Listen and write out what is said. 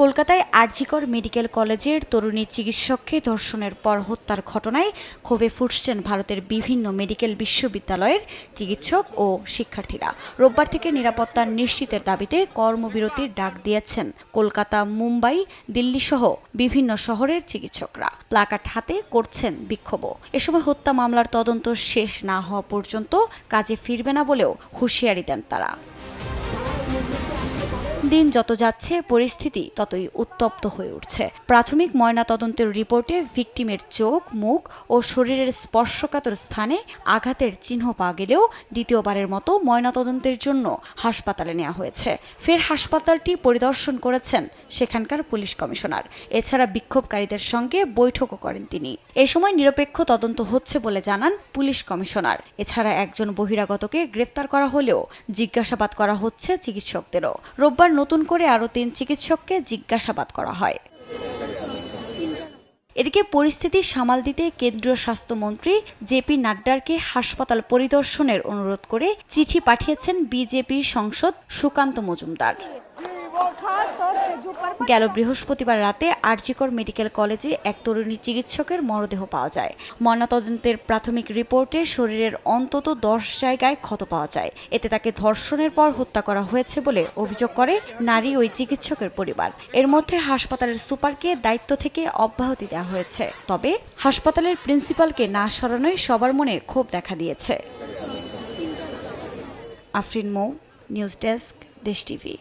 কলকাতায় আরজিকর মেডিকেল কলেজের তরুণী চিকিৎসককে ধর্ষণের পর হত্যার ঘটনায় ক্ষোভে ফুঁসছেন ভারতের বিভিন্ন মেডিকেল বিশ্ববিদ্যালয়ের চিকিৎসক ও শিক্ষার্থীরা। রোববার থেকে নিরাপত্তা নিশ্চিতের দাবিতে কর্মবিরতির ডাক দিয়েছেন কলকাতা, মুম্বাই, দিল্লিসহ বিভিন্ন শহরের চিকিৎসকরা। প্লাকার্ড হাতে করছেন বিক্ষোভও। এ সময় হত্যা মামলার তদন্ত শেষ না হওয়া পর্যন্ত কাজে ফিরবে না বলেও হুঁশিয়ারি দেন তারা। দিন যত যাচ্ছে পরিস্থিতি ততই উত্তপ্ত হয়ে উঠছে। প্রাথমিক ময়নাতদন্তের রিপোর্টে ভিকটিমের চোখ, মুখ ও শরীরের স্পর্শকাতর স্থানে আঘাতের চিহ্ন পাওয়া গেলেও দ্বিতীয়বারের মতো ময়নাতদন্তের জন্য হাসপাতালে নেওয়া হয়েছে। ফের হাসপাতালটি পরিদর্শন করেছেন সেখানকার পুলিশ কমিশনার। এছাড়া বিক্ষোভকারীদের সঙ্গে বৈঠকও করেন তিনি। এ সময় নিরপেক্ষ তদন্ত হচ্ছে বলে জানান পুলিশ কমিশনার। এছাড়া একজন বহিরাগতকে গ্রেফতার করা হলেও জিজ্ঞাসাবাদ করা হচ্ছে চিকিৎসকদেরও। রোববার নতুন করে আরও 3 চিকিৎসককে জিজ্ঞাসাবাদ করা হয়। এদিকে পরিস্থিতি সামাল দিতে কেন্দ্রীয় স্বাস্থ্যমন্ত্রী জেপি নাড্ডারকে হাসপাতাল পরিদর্শনের অনুরোধ করে চিঠি পাঠিয়েছেন বিজেপি সাংসদ সুকান্ত মজুমদার। গেল বৃহস্পতিবার রাতে আরজিকর মেডিকেল কলেজে এক তরুণী চিকিৎসকের মরদেহ পাওয়া যায়। ময়নাতদন্তের প্রাথমিক রিপোর্টে শরীরের অন্তত 10 জায়গায় ক্ষত পাওয়া যায়। এতে তাকে ধর্ষণের পর হত্যা করা হয়েছে বলে অভিযোগ করে নারী ওই চিকিৎসকের পরিবার। এর মধ্যে হাসপাতালের সুপারকে দায়িত্ব থেকে অব্যাহতি দেওয়া হয়েছে। তবে হাসপাতালের প্রিন্সিপালকে না সরানোয় সবার মনে ক্ষোভ দেখা দিয়েছে। আফরিন মৌ, নিউজ ডেস্ক, দেশ টিভি।